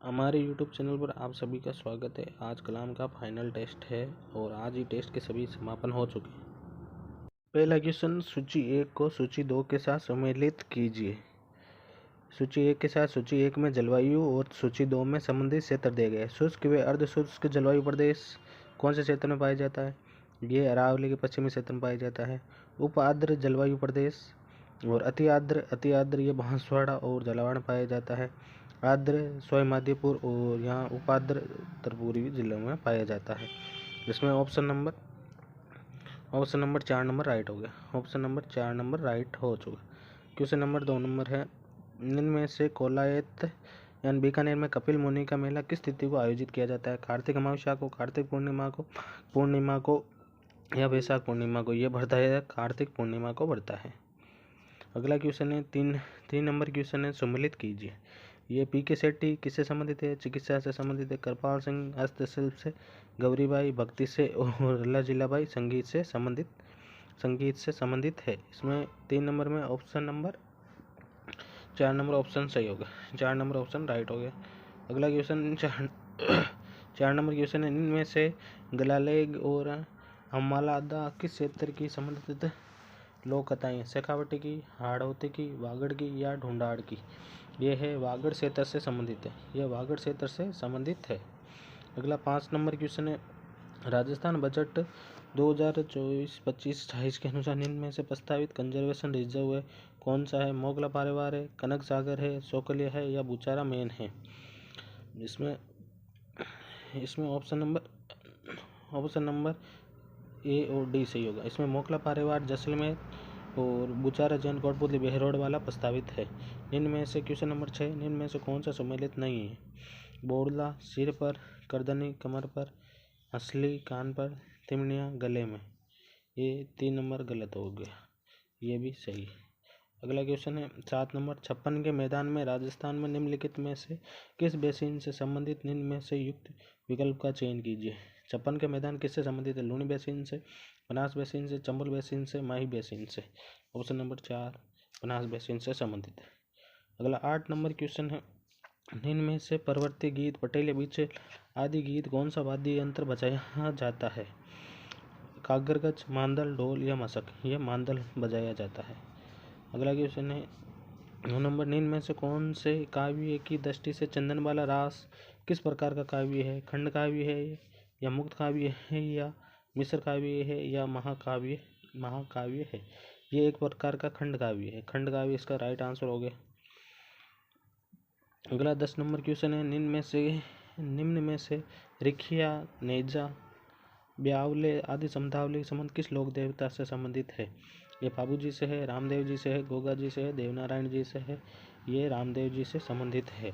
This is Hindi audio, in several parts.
हमारे YouTube चैनल पर आप सभी का स्वागत है। आज कलाम का फाइनल टेस्ट है और आज ही टेस्ट के सभी समापन हो चुके हैं। पहला क्वेश्चन, सूची 1 को सूची 2 के साथ सम्मिलित कीजिए। सूची 1 के साथ सूची 1 में जलवायु और सूची 2 में संबंधित क्षेत्र दिए गए। शुष्क व अर्धशुष्क जलवायु प्रदेश कौन से क्षेत्र में पाया जाता है? ये अरावली के पश्चिमी क्षेत्र में पाया जाता है। उप आर्द्र जलवायु प्रदेश और अति आर्द्र ये बांसवाड़ा और झालावाड़ में पाया जाता है। आर्द्र स्वायमाध्यपुर और यहाँ उपाद्र उत्तर पूर्वी जिलों में पाया जाता है। इसमें ऑप्शन नंबर 4 नंबर राइट हो गया। ऑप्शन नंबर 4 नंबर राइट हो चुका। क्वेश्चन नंबर 2 नंबर है, इनमें से कोलायत यानी बीकानेर में कपिल मुनि का मेला किस तिथि को आयोजित किया जाता है? कार्तिक अमावस्या को, कार्तिक पूर्णिमा को या वैशाख पूर्णिमा को? ये बढ़ता है कार्तिक पूर्णिमा को बढ़ता है। अगला क्वेश्चन है 3 नंबर क्वेश्चन है, सम्मिलित कीजिए। ये पी.के. सेठी किससे संबंधित है? चिकित्सा से संबंधित है। कृपाल सिंह हस्तशिल्प से, गौरीबाई भक्ति से और लजिलाबाई संगीत से संबंधित है। इसमें 3 नंबर में ऑप्शन नंबर 4 नंबर ऑप्शन सही होगा। 4 नंबर ऑप्शन राइट हो गया। अगला क्वेश्चन 4 नंबर क्वेश्चन है, इनमें से गलालेग और अम्मालादा किस क्षेत्र की संबंधित लोक कथाएं? शेखावटी की, हाड़ौती की, वागड़ की या ढूंढाड़ की? ये है वागड़ क्षेत्र से संबंधित है। यह वागड़ क्षेत्र से संबंधित है। अगला 5 नंबर क्वेश्चन है, राजस्थान बजट 2024-25-28 के अनुसार निम्न में से प्रस्तावित कंजर्वेशन रिजर्व है कौन सा है? मोगला परिवार है, कनक सागर है, सोकलिया है या बुचारा मेन है? इसमें ऑप्शन नंबर ए और डी सही होगा। इसमें मोगला परिवार जैसलमेर और बुचारा जैन कोटपुतली बेहरोड वाला प्रस्तावित है। निम्न में से क्वेश्चन नंबर 6, निम्न में से कौन सा सम्मिलित नहीं है? बोड़ला सिर पर, करदनी कमर पर, असली कान पर, तिमनिया गले में? ये 3 नंबर गलत हो गया, ये भी सही है। अगला क्वेश्चन है 7 नंबर, 56 के मैदान में राजस्थान में निम्नलिखित में से किस बेसिन से संबंधित निम्न में से युक्त विकल्प का चयन कीजिए। 56 के मैदान किससे संबंधित है? लूनी बेसिन से, बनास बेसिन से, चंबल बेसिन से, माही बेसिन से? ऑप्शन नंबर 4 बनास बेसिन से संबंधित है। अगला 8 नंबर क्वेश्चन है, निम्न में से परवर्ती गीत, पटेल बीच आदि गीत कौन सा वाद्य यंत्र बजाया जाता है? कागरगच, मांदल, ढोल या मशक? ये मांदल बजाया जाता है। अगला क्वेश्चन है 9 नंबर, निम्न में से कौन से काव्य की दृष्टि से चंदनबाला रास किस प्रकार का काव्य है? खंड काव्य है या मुक्त काव्य है या मिश्र काव्य है या महाकाव्य है? ये एक प्रकार का खंड काव्य है। खंड काव्य इसका राइट आंसर हो गया। अगला 10 नंबर क्वेश्चन है, निम्न में से रिखिया, नेजा, ब्यावले आदि समतावली संबंध किस लोक देवता से संबंधित है? ये बाबू जी से है, रामदेव जी से है, गोगा जी से है, देवनारायण जी से है? ये रामदेव जी से संबंधित है।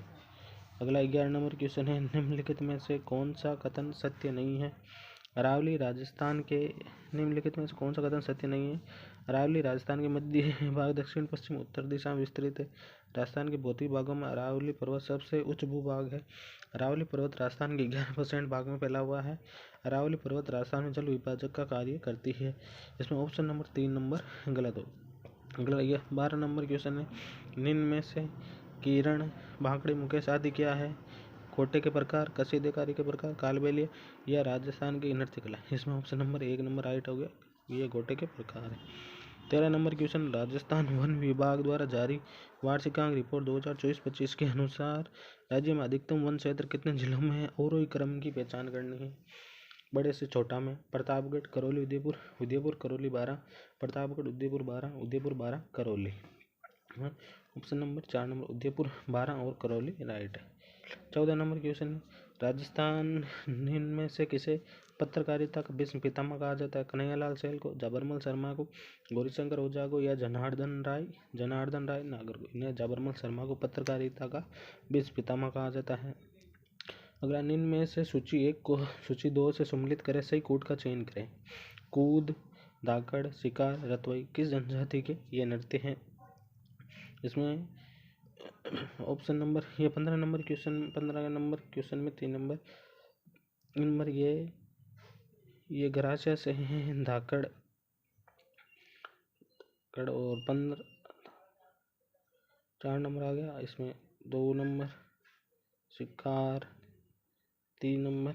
अगला 11 नंबर क्वेश्चन है, निम्नलिखित में से कौन सा कथन सत्य नहीं है? अरावली राजस्थान के निम्नलिखित में से कौन सा कथन सत्य नहीं है? अरावली राजस्थान के मध्य भाग, दक्षिण पश्चिम उत्तर दिशा में विस्तृत है। राजस्थान के भौतिक भागों में अरावली पर्वत सबसे उच्च भूभाग है। अरावली पर्वत राजस्थान के 11% भाग में फैला हुआ है। अरावली पर्वत राजस्थान में जल विभाजक का कार्य करती है। इसमें ऑप्शन नंबर 3 नंबर गलत हो। अगला 12 नंबर क्वेश्चन है, निम्न में से किरण, भाकड़ी, मुकेश आदि क्या है? कोटे के प्रकार, कसीदेकारी के प्रकार, कालबेलिया या राजस्थान की नृत्य कला? इसमें ऑप्शन नंबर 1 नंबर राइट हो गया, ये गोटे के प्रकार है। 13 नंबर क्वेश्चन, राजस्थान वन विभाग द्वारा जारी वार्षिकांक रिपोर्ट 2024-25 के अनुसार राज्य में अधिकतम वन क्षेत्र कितने जिलों में है? और क्रम की पहचान करनी है। बड़े से छोटा में Pratapgarh, Karauli, Udaipur Karauli 12, Pratapgarh, Udaipur 12, Karauli. Option number 4 number Udaipur 12 और करौली राइट है। 14 नंबर क्वेश्चन है, राजस्थान निम्न में से किसे पत्रकारिता का विश्व पितामह कहा जाता है? कन्हैयालाल सेल को, जाबरमल शर्मा को, गौरीशंकर ओझा को या जनार्दन राय नागर को? इन्हें जाबरमल शर्मा को पत्रकारिता का विश्व पितामह कहा जाता है। अगला, निम्न में से सूची 1 को सूची 2 से सम्मिलित करें, सही कूट का चयन करें। कूद, धाकड़, शिकार, रतवई किस जनजाति के ये नृत्य हैं? इसमें ऑप्शन नंबर 15 नंबर क्वेश्चन में 3 नंबर ये गरासिया से हैं, धाकड़ और 4 नंबर आ गया। इसमें 2 नंबर शिकार 3 नंबर,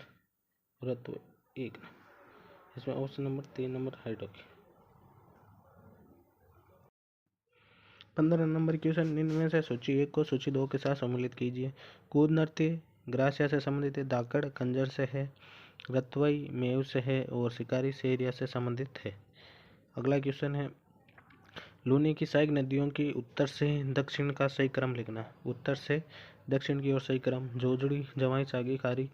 रत्व 1 नंबर। इसमें ऑप्शन नंबर 3 नंबर राइट होगी। 15 नंबर क्वेश्चन, निम्न में से सूची 1 को सूची 2 के साथ सम्मिलित कीजिए। कूद नृत्य ग्रासिया से संबंधित है, धाकड़ कंजर से है, रतवई मेव से है और शिकारी सेरिया से संबंधित है। अगला क्वेश्चन है, लूनी की सहायक नदियों की उत्तर से दक्षिण का सही क्रम लिखना। उत्तर से दक्षिण की ओर सही क्रम, जोजड़ी जमाई सागी खारी,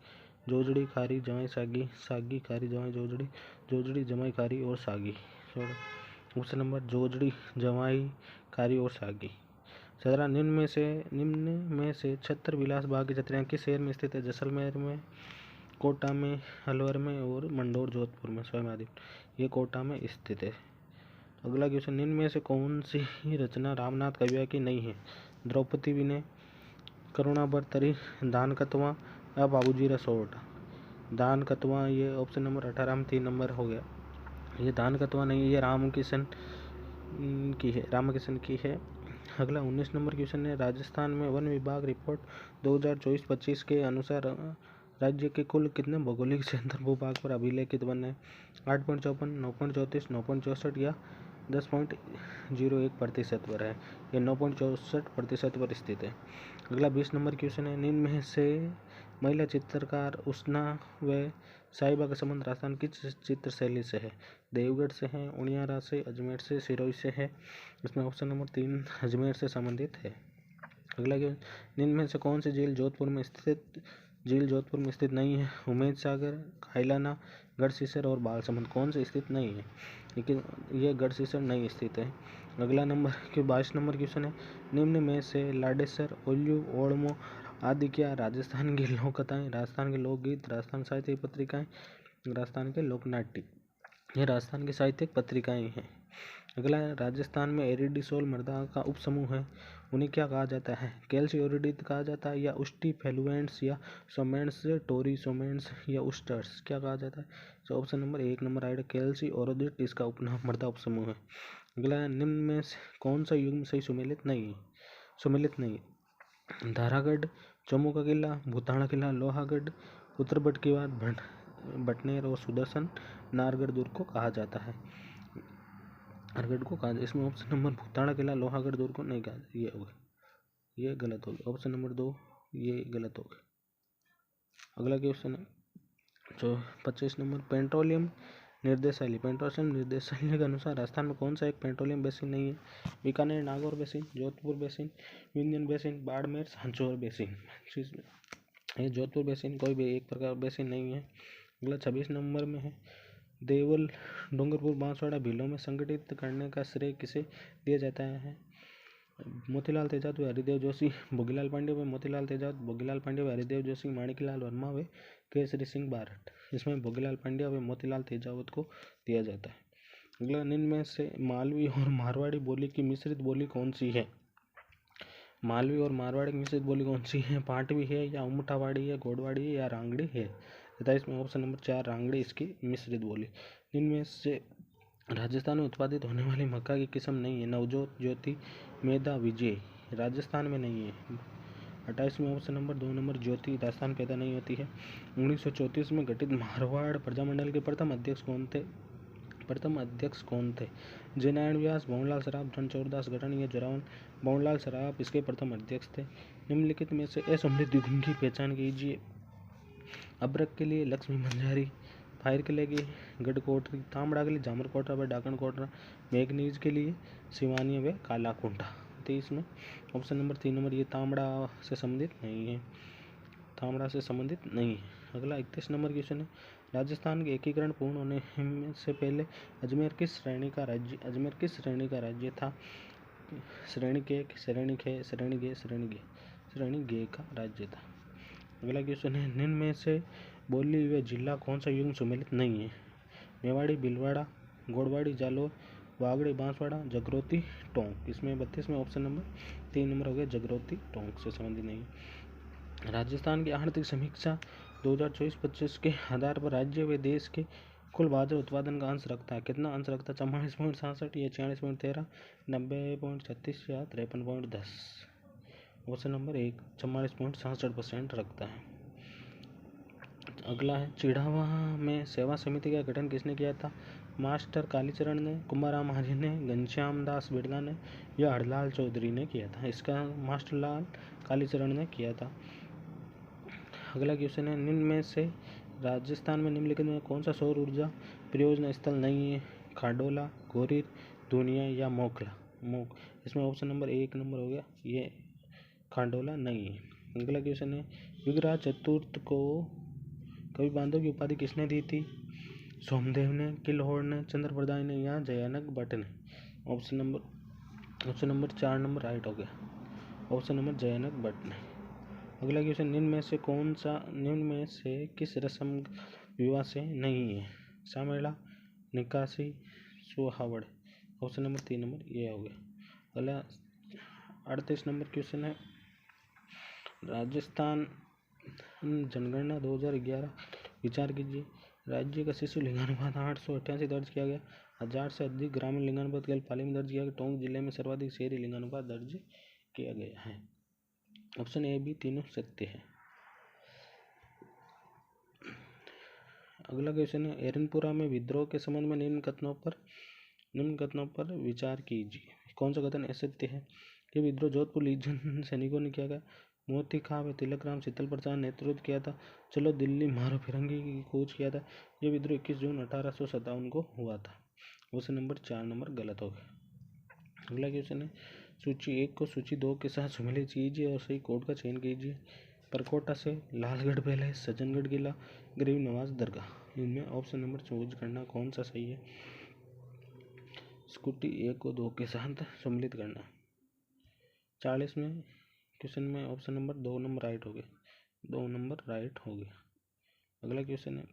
जोजड़ी खारी जमाई सागी, सागी खारी जमाई जोजड़ी, जोजड़ी जमाई खारी और सागी। ऑप्शन नंबर जोजड़ी जमाई खारी और सागी। 17 निम्न में से छत्र विलास बाग की छतरियाँ किस शहर में स्थित है? जैसलमेर में, कोटा में, अलवर में और मंडौर जोधपुर में। स्वयं ये कोटा में स्थित है। अगला क्वेश्चन, निम्न में से कौन सी रचना रामनाथ कविया की नहीं है? द्रौपदी विनय, करुणा बरतरी, दान कतवा या बाबूजी रसोट। दान कतवा, ये ऑप्शन नंबर 18 में 3 नंबर हो गया। ये दान कतवा नहीं है, ये रामकिशन की है। अगला 19 नंबर क्वेश्चन है, राजस्थान में वन विभाग रिपोर्ट 2024-25 के अनुसार राज्य के कुल कितने भौगोलिक क्षेत्र भूभाग पर अभिलेखित वन है? 8.54, 9.34, 9.64 या 10.01% पर है। यह 9.64% पर स्थित है। अगला 20 नंबर क्वेश्चन है, निम्न में से महिला चित्रकार उष्णा व साहिबा का संबंध राजस्थान की चित्र शैली से है? देवगढ़ से है, उनियारा से, अजमेर से, सिरोही से है। इसमें ऑप्शन नंबर 3 अजमेर से संबंधित है। अगला क्वेश्चन, निम्न में से कौन सी झील जोधपुर में स्थित नहीं है? उमेद सागर, खाइलाना, गढ़सीसर और बालसमुंद। कौन से स्थित नहीं है? लेकिन यह गढ़सीसर नहीं स्थित है। अगला नंबर 22 नंबर क्वेश्चन है, निम्न में से लाडेसर, ओल्लू, ओडमो आदि क्या राजस्थान की लोक कथाएं, राजस्थान के लोकगीत, राजस्थान साहित्यिक पत्रिकाएं, राजस्थान के लोकनाट्य। ये राजस्थान की साहित्यिक पत्रिकाएं हैं। अगला है, राजस्थान में एरिडिसोल मृदा का उपसमूह है, उन्हें क्या कहा जाता है? कैल्सी ओरिडित कहा जाता है या उस्टी फेलुएंट्स या सोमेंट्स, टोरी सोमेंट्स या उस्टर्स, क्या कहा जाता है? तो ऑप्शन नंबर 1 नंबर राइट, कैल्सी ओरिडिट इसका उपनाम मृदा उपसमूह है। अगला है, निम्न में से कौन सा युग्म सही सुमेलित नहीं है? धारागढ़, जम्मू का किला, भूताना किला, लोहागढ़, उत्तरबट के बाद बटनेर और सुदर्शन नारगढ़ दुर्ग को कहा जाता है। इसमें ऑप्शन नंबर भूताना किला, लोहागढ़ दुर्ग को नहीं कहा, ये होगा, ये गलत हो गया। ऑप्शन नंबर 2 ये गलत हो गया। अगला क्वेश्चन है जो 25 नंबर, पेट्रोलियम निर्देशालय के अनुसार राजस्थान में कौन सा एक पेट्रोलियम बेसिन नहीं है? Bikaner Nagaur basin, Jodhpur basin, Vindhyan basin, Barmer Sanchore basin. ये जोधपुर बेसिन कोई भी एक प्रकार बेसिन नहीं है। अगला 26 नंबर में है, देवल, डूंगरपुर, बांसवाड़ा भीलों में संगठित करने का श्रेय किसे दिया जाता है? मोतीलाल तेजावत व हरिदेव जोशी, भोगीलाल पांडे व मोतीलाल तेजावत, भोगीलाल पांडे व हरिदेव जोशी, माणिकलाल वर्मा व केसरी सिंह बारठ। इसमें भोगीलाल पांड्या व मोतीलाल तेजावत को दिया जाता है। अगला, निम्न में से मालवी और मारवाड़ी बोली की मिश्रित बोली कौन सी है? मालवी और मारवाड़ी की मिश्रित बोली कौन सी है? पाटवी है या उमटावाड़ी है, गोडवाड़ी है या रांगड़ी है? तथा इसमें ऑप्शन नंबर 4 रांगड़ी इसकी मिश्रित बोली। इनमें से राजस्थान में उत्पादित होने वाली मक्का की किस्म नहीं है? नवजोत, ज्योति, मेधा, विजय राजस्थान में नहीं है। 28 में ऑप्शन नंबर 2 नंबर ज्योति राजस्थान पैदा नहीं होती है। 1934 में गठित मारवाड़ प्रजामंडल के प्रथम अध्यक्ष कौन थे? जयनारायण व्यास, भवनलाल सराफ, रणछोड़दास गढ़न या जोरावन? भवनलाल सराफ इसके प्रथम अध्यक्ष थे। निम्नलिखित में से असमृद्ध युग्म की पहचान कीजिए। अब्रक के लिए लक्ष्मी मंजारी, फायर के लिए गढ़कोटरी, तांबड़ा के लिए जामर कोटरा व डाकन कोटरा, मैग्नीज के लिए सिवानिया व काला कुंडा। तो इसमें ऑप्शन नंबर 3 नंबर ये तांबड़ा से संबंधित नहीं है। अगला 31 नंबर क्वेश्चन है, राजस्थान के एकीकरण पूर्ण होने से पहले अजमेर किस श्रेणी का राज्य था? श्रेणी के, श्रेणी खे, श्रेणी गे, श्रेणी गे, श्रेणी गे का राज्य था। अगला क्वेश्चन है, निम्न में से बोली व जिला कौन सा युग्म सम्मिलित नहीं है? मेवाड़ी, भीलवाड़ा, गोड़वाड़ी, जालोर, वागड़ी, बांसवाड़ा, जगरोती, टोंक। इसमें 32 में ऑप्शन नंबर 3 नंबर हो गया, जगरोती टोंक से संबंधित नहीं है। राजस्थान की आर्थिक समीक्षा 2024-25 के आधार पर राज्य व देश के कुल बाजरा उत्पादन का अंश रखता है। कितना अंश रखता है? 44.67 या 46.13, 90.36 या 53.10। ऑप्शन नंबर 1 44.67% रखता है। अगला है चिड़ावा में सेवा समिति का गठन किसने किया था? मास्टर कालीचरण ने, कुमाराम आर्य ने, घनश्याम दास बिड़ला ने या हरलाल चौधरी ने किया था? इसका मास्टर लाल कालीचरण ने किया था। अगला क्वेश्चन है निम्न में से राजस्थान में निम्नलिखित में कौन सा सौर ऊर्जा परियोजना स्थल नहीं है? खांडोला, गोरीर, दुनिया या मोक। इसमें ऑप्शन नंबर 1 नंबर हो गया, ये खांडोला नहीं है। अगला क्वेश्चन है विग्रह चतुर्थ को कवि बांधव की उपाधि किसने दी थी? सोमदेव ने, किल्होर ने, चंद्रप्रदाय ने या जयानक भट्ट ने? ऑप्शन नंबर 4 नंबर राइट हो गया, ऑप्शन नंबर जयानक भट्ट ने। अगला क्वेश्चन निम्न में से किस रस्म विवाह से नहीं है? सामेला, निकासी, सुहावड़। ऑप्शन नंबर 3 नंबर ये हो गया। अगला 38 नंबर क्वेश्चन है राजस्थान जनगणना 2011 विचार कीजिए। राज्य का शिशु लिंगानुपात 888 दर्ज किया गया। 1000 से अधिक ग्रामीण लिंगानुपात केवल पाली में दर्ज किया गया। टोंक जिले में सर्वाधिक शहरी लिंगानुपात दर्ज किया गया है। ऑप्शन ए बी तीनों सत्य है। अगला क्वेश्चन है एरनपुरा में विद्रोह के संबंध में निम्न कथनों पर विचार कीजिए। कौन सा कथन असत्य है? कि विद्रोह जोधपुर लीजन सैनिकों ने किया गया। मोती खा व तिलकराम शीतल प्रसाद ने नेतृत्व किया था। चलो दिल्ली मारो फिरंगी की खोज किया था। यह विद्रोह 21 जून 1857 को हुआ था। ऑप्शन नंबर 4 नंबर गलत हो गया। अगला क्वेश्चन है सूची 1 को सूची 2 के साथ सम्मिलित कीजिए और सही कोड का चयन कीजिए। परकोटा से लालगढ़ पैलेस, सज्जनगढ़ किला, गरीब नवाज दरगाह। इनमें ऑप्शन नंबर चूज करना कौन सा सही है। स्कूटी 1 को 2 के साथ सम्मिलित करना। 40 में क्वेश्चन में ऑप्शन नंबर 2 नंबर राइट हो गया, 2 नंबर राइट हो गया। अगला क्वेश्चन है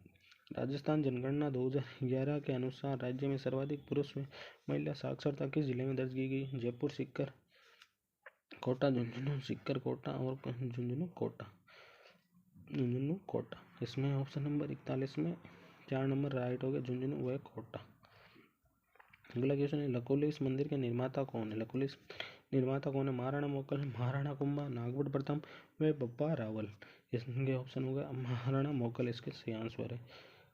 राजस्थान जनगणना 2011 के अनुसार राज्य में सर्वाधिक पुरुष में महिला साक्षरता किस जिले में दर्ज की गई? जयपुर, सीकर, कोटा, झुंझुनू, सीकर, कोटा और झुंझुनू, कोटा। इसमें ऑप्शन नंबर 41 में 4 नंबर राइट हो गया, झुंझुनू व कोटा। अगला क्वेश्चन है लकोलिस मंदिर के निर्माता कौन है? लकोलिस निर्माता कौन है? महाराणा मोकल, महाराणा कुंभा, नागभट्ट प्रथम व बप्पा रावल। इसके ऑप्शन हो गया महाराणा मोकल इसके सही आंसर है।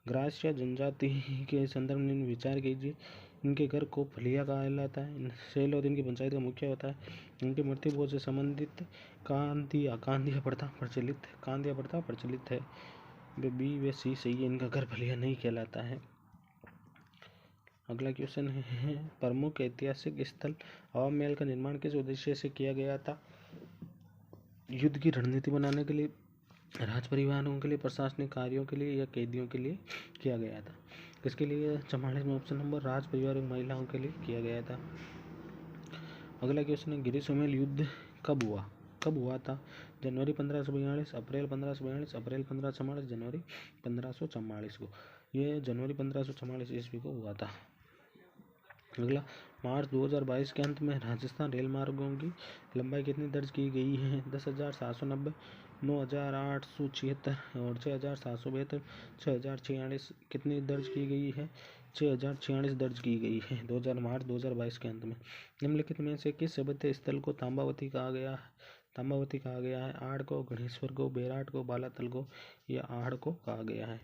ग्रास्य जनजाति के संदर्भ में विचार कीजिए। इनके घर को फलिया कहा जाता है। सेल इनकी पंचायत का मुखिया होता है। इनकी मृत्यु भोज से संबंधित कांदिया प्रथा प्रचलित है। वे बी व सी सही है, इनका घर फलिया नहीं कहलाता है। अगला क्वेश्चन है प्रमुख ऐतिहासिक स्थल हवा महल का निर्माण किस उद्देश्य से किया गया था? युद्ध की रणनीति बनाने के लिए, राज परिवारों के लिए, प्रशासनिक कार्यों के लिए या कैदियों के लिए किया गया था? किसके लिए? 44 में ऑप्शन नंबर राज परिवार महिलाओं के लिए किया गया था। अगला क्वेश्चन है गिरी सुमेल युद्ध कब हुआ था? जनवरी 1542, अप्रैल 1542, अप्रैल 1544, जनवरी 1544 को। यह जनवरी 1544 ईस्वी को हुआ था। अगला मार्च 2022 के अंत में राजस्थान रेल मार्गों की लंबाई कितनी दर्ज की गई है? 10,790, 9,876 और 6,772। 6,046 कितनी दर्ज की गई है? 6,046 दर्ज की गई है मार्च 2022 के अंत में। निम्नलिखित में से किस सभ्यता स्थल को तांबावती कहा गया है? आड़ को, गणेश्वर को, बेराट को, बालातल को या आहड़ को कहा गया है।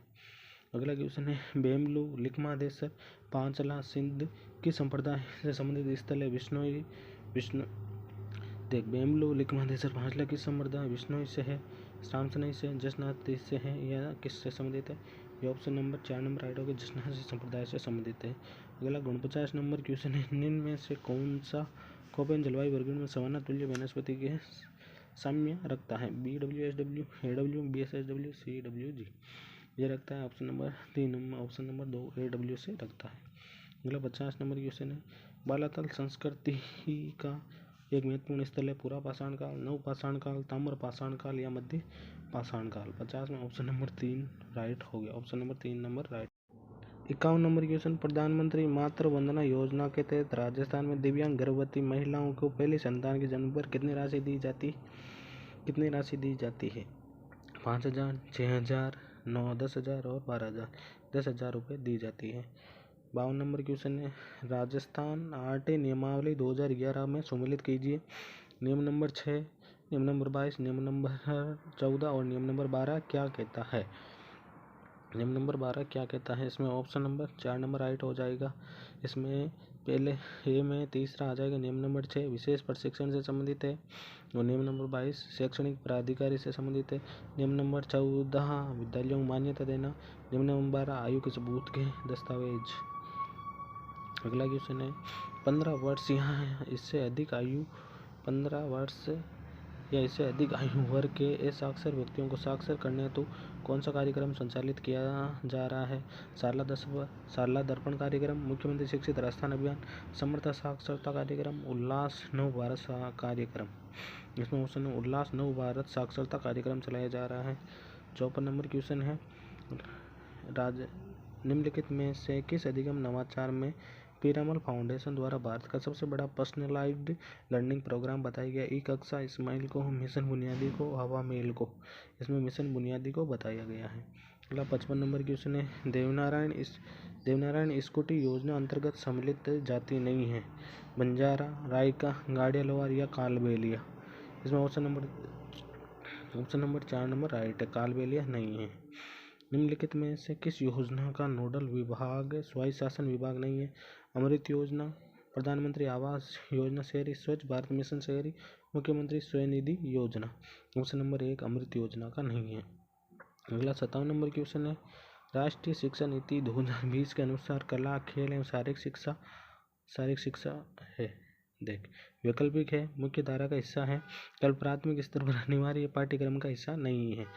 अगला क्वेश्चन है बेमलू, लिखमादेसर, पांचला, सिंध किस संप्रदाय से संबंधित स्थल है? बेमलू, लिखमादेसर, पांचला किस संप्रदाय? विष्णुई से है, श्रामसनई से, जसनाथ से है या किससे संबंधित है? ये ऑप्शन नंबर 4 नंबर राइट होगा, जसनाथ संप्रदाय से संबंधित है। अगला 49 नंबर क्वेश्चन है निम्न में से कौन सा कोपेन जलवायु वर्गीकरण में सवाना तुल्य वनस्पति के साम्य रखता है? BWSW, AW, BSSW, CWG। ये रखता है option number 3 option number 2 AW से रखता है। अगला 50 नंबर क्वेश्चन है बालातल संस्कृति का एक महत्वपूर्ण स्थल है पूरा पाषाण काल, नव पाषाण काल, ताम्र पाषाण काल या मध्य पाषाण काल। 50 में ऑप्शन नंबर 3 राइट हो गया, option number 3 number right. 51 number question प्रधानमंत्री मातृ वंदना योजना के तहत राजस्थान में दिव्यांग गर्भवती महिलाओं को पहली संतान के जन्म पर कितनी राशि दी जाती है? 5,000, 6,000, 9, 10,000 और 12,000। 10,000 रुपये दी जाती है। 52 नंबर क्वेश्चन है राजस्थान आरटी नियमावली 2011 में सम्मिलित कीजिए। नियम नंबर 6 नियम नंबर 22, नियम नंबर 14 और नियम नंबर 12 क्या कहता है। नियम नंबर 12 क्या कहता है, इसमें ऑप्शन नंबर 4 नंबर राइट हो जाएगा। इसमें पहले ए में तीसरा आ जाएगा। नियम नंबर 6 विशेष प्रशिक्षण से संबंधित है और नियम नंबर 22 शैक्षणिक प्राधिकारी से संबंधित है। नियम नंबर 14 विद्यालयों को मान्यता देना। नियम नंबर 12 आयु के सबूत के दस्तावेज। अगला क्वेश्चन है 15 वर्ष या इससे अधिक आयु 15 वर्ष या इससे अधिक आयु वर्ग के असाक्षर व्यक्तियों को साक्षर करने हेतु कौन सा कार्यक्रम संचालित किया जा रहा है। शाला दर्पण कार्यक्रम, मुख्यमंत्री शिक्षित राजस्थान अभियान, समर्थ साक्षरता कार्यक्रम, उल्लास नव भारत कार्यक्रम। इसमें ऑप्शन है उल्लास नव भारत साक्षरता कार्यक्रम चलाया जा रहा है। 54 नंबर क्वेश्चन है निम्नलिखित में से किस अधिगम नवाचार में पीरामल फाउंडेशन द्वारा भारत का सबसे बड़ा पर्सनलाइज्ड लर्निंग प्रोग्राम बताया गया। ई कक्षा इस्माइल को, मिशन बुनियादी को, हवा मेल को। इसमें मिशन बुनियादी को बताया गया है। अगला 55 नंबर क्वेश्चन है देवनारायण स्कूटी योजना अंतर्गत सम्मिलित जाति नहीं है। बंजारा, रायका, गाड़िया लोहार या कालबेलिया। इसमें ऑप्शन नंबर 4 नंबर राइट है, कालबेलिया नहीं है। निम्नलिखित में से किस योजना का नोडल विभाग स्वायत्त शासन विभाग नहीं है। अमृत योजना, प्रधानमंत्री आवास योजना शहरी, स्वच्छ भारत मिशन शहरी, मुख्यमंत्री स्वनिधि योजना। ऑप्शन नंबर 1 अमृत योजना का नहीं है। अगला 57 नंबर क्वेश्चन है राष्ट्रीय शिक्षा नीति 2020 के अनुसार कला, खेल एवं शारीरिक शिक्षा है देख वैकल्पिक है, मुख्य धारा का हिस्सा है, कल प्राथमिक स्तर पर अनिवार्य पाठ्यक्रम का हिस्सा नहीं है,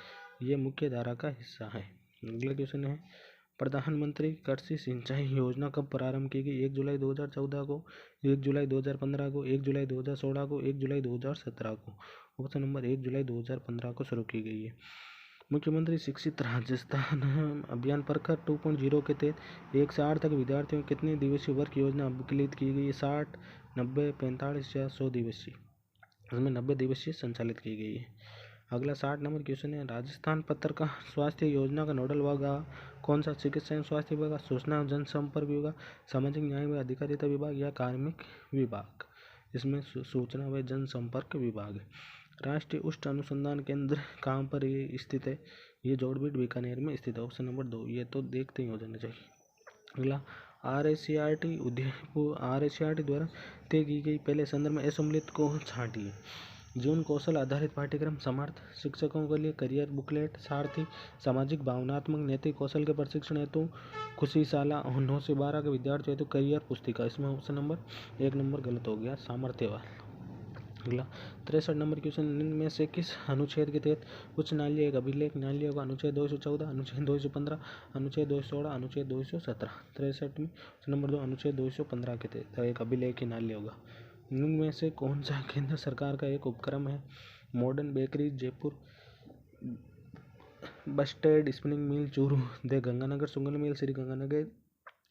ये मुख्य धारा का हिस्सा है। अगला क्वेश्चन है प्रधानमंत्री कृषि सिंचाई योजना कब प्रारंभ की गई। 1 जुलाई 2014 को, 1 जुलाई 2015 को, 1 जुलाई 2016 को, 1 जुलाई 2017 को। ऑप्शन नंबर 1 जुलाई 2015 को शुरू की गई है। मुख्यमंत्री शिक्षित राजस्थान अभियान प्रखर 2.0 के तहत 1 से 8 तक विद्यार्थियों कितने दिवसीय वर्क योजना अभिकलित की गई है। 60, 90, 45 या 100 दिवसीय। इसमें 90 दिवसीय संचालित की गई है। अगला 60 नंबर क्वेश्चन है राजस्थान पत्रकार स्वास्थ्य योजना का नोडल विभाग कौन सा। चिकित्सा एवं स्वास्थ्य विभाग, सूचना एवं जनसंपर्क विभाग, सामाजिक न्याय व अधिकारिता विभाग या कार्मिक विभाग। इसमें सूचना व जनसंपर्क विभाग है। राष्ट्रीय उष्ण अनुसंधान केंद्र कहाँ पर ये स्थित है। ये जोड़बीड बीकानेर में स्थित है। ऑप्शन नंबर 2 ये तो देखते ही हो जाना चाहिए। अगला RACRT उदयपुर RACRT द्वारा तय की गई पहले संदर्भ में असम्मिलित को छांटिए। जीवन कौशल आधारित पाठ्यक्रम, समर्थ शिक्षकों के लिए करियर बुकलेट, सारथी, सामाजिक भावनात्मक नैतिक कौशल के प्रशिक्षण हेतु खुशीशाला, 9 से 12 के विद्यार्थियों हेतु करियर पुस्तिका। इसमें ऑप्शन नंबर 1 नंबर गलत हो गया, सामर्थ्यवान। अगला 63 नंबर क्वेश्चन इनमें से किस अनुच्छेद के तहत उच्च न्यायालय एक अभिलेख न्यायालय होगा। अनुच्छेद 214, अनुच्छेद 215, अनुच्छेद 216, अनुच्छेद 217। 63 में नंबर 2 अनुच्छेद 215 के तहत एक अभिलेख न्यायालय होगा। इनमें से कौन सा केंद्र सरकार का एक उपक्रम है। मॉडर्न बेकरी जयपुर, बस्टेड spinning mill Churu, the Ganganagar सुगंध mill Shri Ganganagar,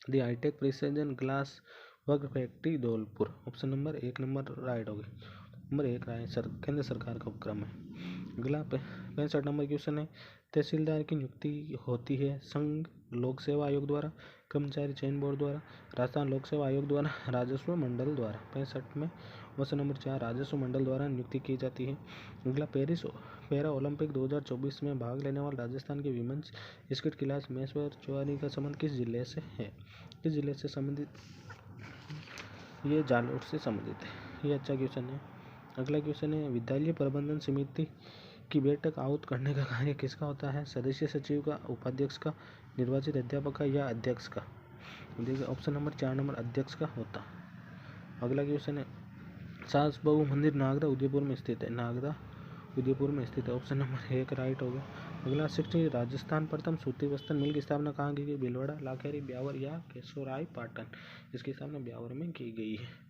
the hitech precision glass work factory Dholpur. Option number 1 number right हो गया। नंबर 1 केंद्र सरकार का उपक्रम है। अगला 65 नंबर क्वेश्चन है तहसीलदार की नियुक्ति होती है संघ लोक सेवा आयोग द्वारा, कर्मचारी चयन बोर्ड द्वारा, राजस्थान लोक सेवा आयोग द्वारा, राजस्व मंडल द्वारा। 65 में ऑप्शन नंबर 4 राजस्व मंडल द्वारा नियुक्ति की जाती है। अगला पेरिस पैरा ओलंपिक 2024 में भाग लेने वाले राजस्थान के women's skeet class Maheshwar Tiwari का संबंध किस जिले से है। किस जिले से संबंधित, ये जालोर से संबंधित है। ये अच्छा क्वेश्चन है। अगला क्वेश्चन है विद्यालय प्रबंधन समिति की बैठक आहूत करने का कार्य किसका होता है। सदस्य सचिव का, उपाध्यक्ष का, निर्वाचित अध्यापक का या अध्यक्ष का। देखिए ऑप्शन नंबर 4 नंबर अध्यक्ष का होता। अगला क्वेश्चन है सास बहू मंदिर नागदा उदयपुर में स्थित है। नागदा उदयपुर में स्थित है। ऑप्शन नंबर 1 राइट हो गया। अगला 60 राजस्थान प्रथम सूती वस्त्र मिल की स्थापना कहाँ की गई। भीलवाड़ा, लाखेरी, ब्यावर या केशोराय पाटन। इसकी स्थापना ब्यावर में की गई है।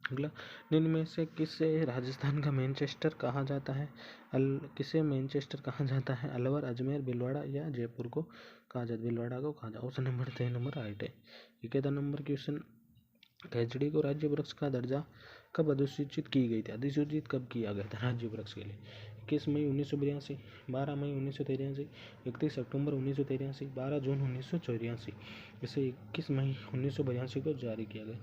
अगला निम्न में से किसे राजस्थान का मैनचेस्टर कहा जाता है। किसे मैनचेस्टर कहा जाता है। अलवर, अजमेर, भीलवाड़ा या जयपुर को कहा जाता है। भीलवाड़ा को कहा जाता। ऑप्शन नंबर 3 नंबर राइट है। 71 नंबर क्वेश्चन खैचड़ी को राज्य वृक्ष का दर्जा कब अधिसूचित की गई थी। अधिसूचित कब किया गया था राज्य वृक्ष के लिए। 21 मई 1982, 12 मई 1983, 31 अक्टूबर 1983, 12 जून 1984। इसे 21 मई 1982 को जारी किया गया।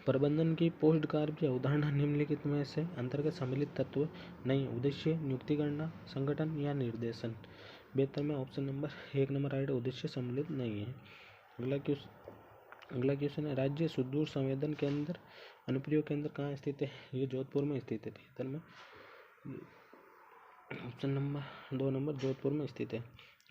प्रबंधन की पोस्ट कार्य की अवधारणा निम्नलिखित में से अंतर्गत सम्मिलित तत्व नहीं। उद्देश्य, नियुक्ति करना, संगठन या निर्देशन। 72 में ऑप्शन नंबर 1 नंबर राइट, उद्देश्य सम्मिलित नहीं है। अगला क्वेश्चन है, राज्य सुदूर संवेदन केंद्र अनुप्रयोग केंद्र कहाँ स्थित है? ये जोधपुर में स्थित है। 73 में ऑप्शन नंबर 2 नंबर जोधपुर में स्थित है।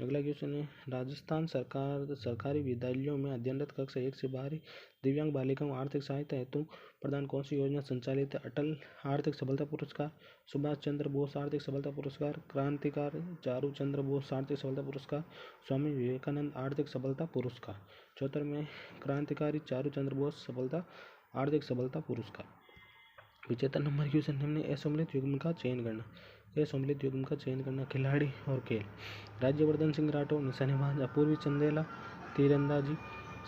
अगला क्वेश्चन है, राजस्थान सरकारी विद्यालयों में अध्ययनरत कक्षा 1 से बाहरी दिव्यांग बालिकाओं आर्थिक सहायता हेतु प्रदान कौन सी योजना संचालित है? अटल आर्थिक सबलता पुरस्कार, सुभाष चंद्र बोस आर्थिक सबलता पुरस्कार, क्रांतिकारी चारू चंद्र बोस आर्थिक सबलता पुरस्कार, स्वामी विवेकानंद आर्थिक सबलता पुरस्कार। 74 में क्रांतिकारी चारू चंद्र बोस सबलता आर्थिक सबलता पुरस्कार। 75 नंबर क्वेश्चन, निम्न असम्मिलित युग्म का चयन करना। सम्मिलित युग्म का चयन करना। खिलाड़ी और खेल, राज्यवर्धन सिंह राठौर निशानेबाज, अपूर्वी चंदेला तीरंदाजी,